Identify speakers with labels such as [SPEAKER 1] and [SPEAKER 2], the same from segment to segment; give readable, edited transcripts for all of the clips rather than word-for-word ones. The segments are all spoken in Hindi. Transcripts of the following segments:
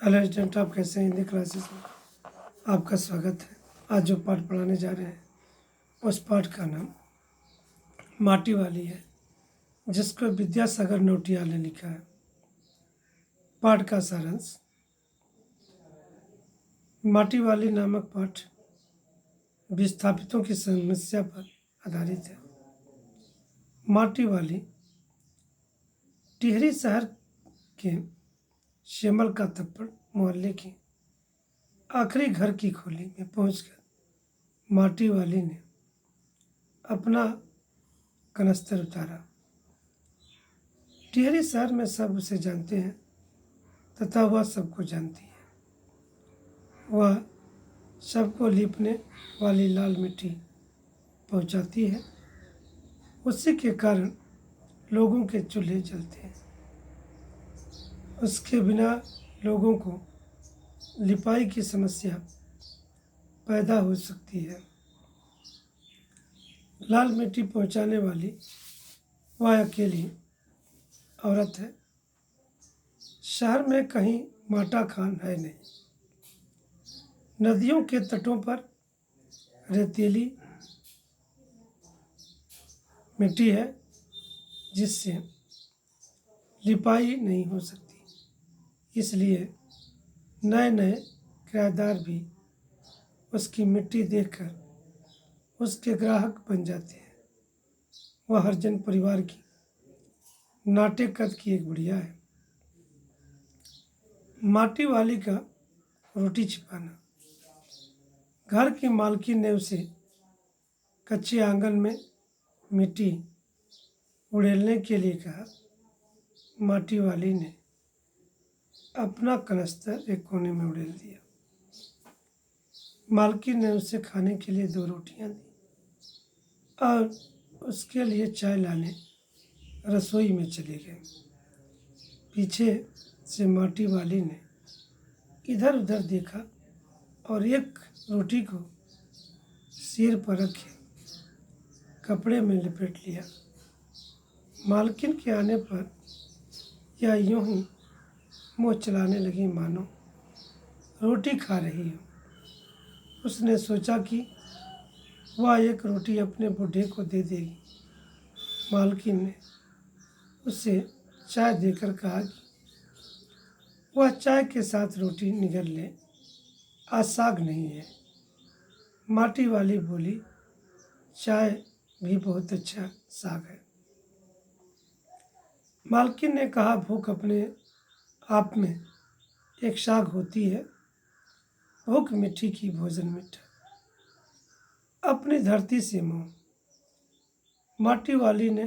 [SPEAKER 1] हेलो स्टूडेंट, आप कैसे हैं? हिंदी क्लासेस में आपका स्वागत है। आज जो पाठ पढ़ाने जा रहे हैं उस पाठ का नाम माटी वाली है, जिसको विद्यासागर नौटियाल ने लिखा है। पाठ का सारांश। माटी वाली नामक पाठ विस्थापितों की समस्या पर आधारित है। माटी वाली टिहरी शहर के श्यामल का थप्पड़ मोहल्ले की आखिरी घर की खोली में पहुंचकर माटी वाली ने अपना कनस्तर उतारा। टिहरी शहर में सब उसे जानते हैं तथा वह सबको जानती है। वह सबको लिपने वाली लाल मिट्टी पहुंचाती है। उसी के कारण लोगों के चूल्हे जलते हैं। उसके बिना लोगों को लिपाई की समस्या पैदा हो सकती है। लाल मिट्टी पहुंचाने वाली वह अकेली औरत है। शहर में कहीं माटा खान है नहीं। नदियों के तटों पर रेतीली मिट्टी है जिससे लिपाई नहीं हो सकती। इसलिए नए नए किराएदार भी उसकी मिट्टी देखकर उसके ग्राहक बन जाते हैं। वह हरिजन परिवार की नाटे कद की एक बुढ़िया है। माटी वाली का रोटी छिपाना। घर की मालकिन ने उसे कच्चे आंगन में मिट्टी उड़ेलने के लिए कहा। माटी वाली ने अपना कनस्तर एक कोने में उड़ेल दिया। मालकिन ने उसे खाने के लिए 2 रोटियां दी और उसके लिए चाय लाने रसोई में चले गए। पीछे से माटी वाली ने इधर उधर देखा और एक रोटी को सिर पर रखे कपड़े में लपेट लिया। मालकिन के आने पर यह यूं ही मुँह चलाने लगी मानो रोटी खा रही हो। उसने सोचा कि वह एक रोटी अपने बूढ़े को दे देगी। मालकिन ने उसे चाय देकर कहा कि वह चाय के साथ रोटी निगल ले, आज साग नहीं है। माटी वाली बोली, चाय भी बहुत अच्छा साग है। मालकिन ने कहा, भूख अपने आप में एक साग होती है। भूख मिट्टी की, भोजन मीठा। अपनी धरती से मोह। माटी वाली ने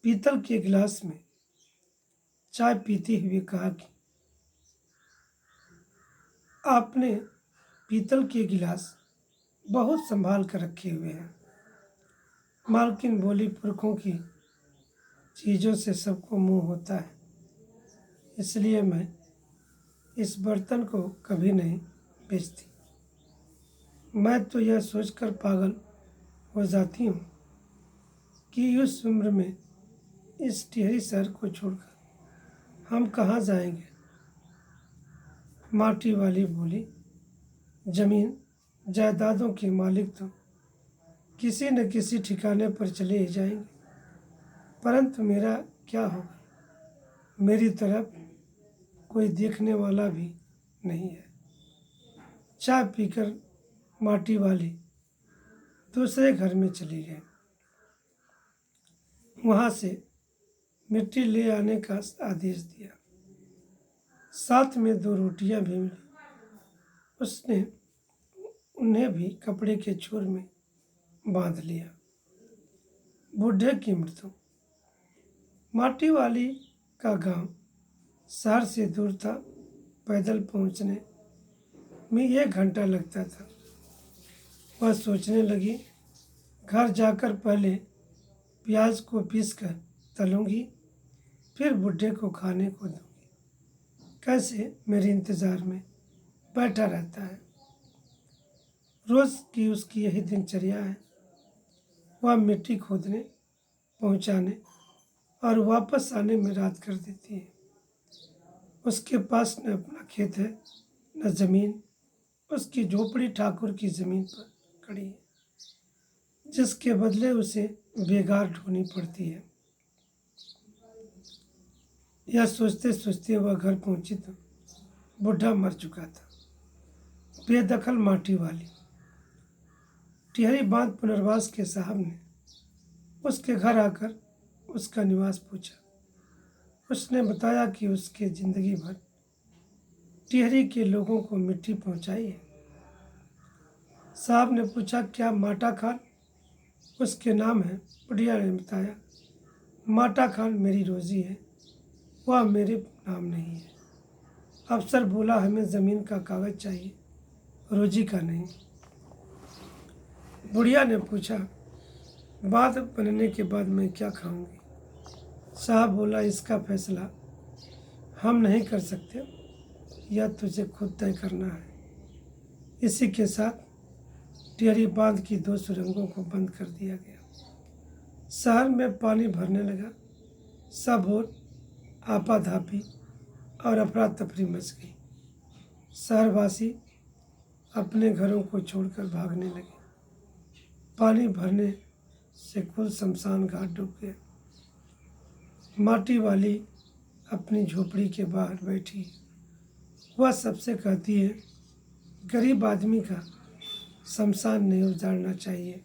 [SPEAKER 1] पीतल के गिलास में चाय पीते हुए कहा कि आपने पीतल के गिलास बहुत संभाल कर रखे हुए हैं। मालकिन बोली, पुरखों की चीज़ों से सबको मुँह होता है, इसलिए मैं इस बर्तन को कभी नहीं बेचती। मैं तो यह सोचकर पागल हो जाती हूँ कि उस उम्र में इस टिहरी शहर को छोड़कर हम कहाँ जाएंगे। माटी वाली बोली, जमीन जायदादों के मालिक तो किसी न किसी ठिकाने पर चले ही जाएंगे, परंतु मेरा क्या होगा? मेरी तरफ कोई देखने वाला भी नहीं है। चाय पीकर माटी वाली दूसरे घर में चली गई। वहाँ से मिट्टी ले आने का आदेश दिया। साथ में 2 रोटियां भी मिली। उसने उन्हें भी कपड़े के छोर में बांध लिया। बूढ़े की मृत्यु। माटी वाली का गांव शहर से दूर था। पैदल पहुंचने में 1 घंटा लगता था। वह सोचने लगी, घर जाकर पहले प्याज को पीसकर तलूंगी, फिर बूढ़े को खाने को दूंगी। कैसे मेरे इंतज़ार में बैठा रहता है। रोज़ की उसकी यही दिनचर्या है। वह मिट्टी खोदने, पहुंचाने और वापस आने में रात कर देती है। उसके पास न अपना खेत है न जमीन। उसकी झोपड़ी ठाकुर की जमीन पर खड़ी है, जिसके बदले उसे बेगार ढोनी पड़ती है। यह सोचते सोचते वह घर पहुंची तो बुढ़ा मर चुका था। बेदखल माटी वाली टिहरी बांध पुनर्वास के साहब ने उसके घर आकर उसका निवास पूछा। उसने बताया कि उसके जिंदगी भर टिहरी के लोगों को मिट्टी पहुंचाई है। साहब ने पूछा, क्या माटा खान उसके नाम है? बुढ़िया ने बताया, माटा खान मेरी रोजी है, वह मेरे नाम नहीं है। अफसर बोला, हमें ज़मीन का कागज़ चाहिए, रोजी का नहीं। बुढ़िया ने पूछा, बात बनने के बाद मैं क्या खाऊंगी? साहब बोला, इसका फैसला हम नहीं कर सकते, यह तुझे खुद तय करना है। इसी के साथ टिहरी बांध की 2 सुरंगों को बंद कर दिया गया। शहर में पानी भरने लगा। सब और आपाधापी और अफरा तफरी मच गई। शहरवासी अपने घरों को छोड़कर भागने लगे। पानी भरने से कुल शमशान घाट डूब गया। माटी वाली अपनी झोपड़ी के बाहर बैठी, वह सबसे कहती है, गरीब आदमी का शमशान नहीं उजाड़ना चाहिए।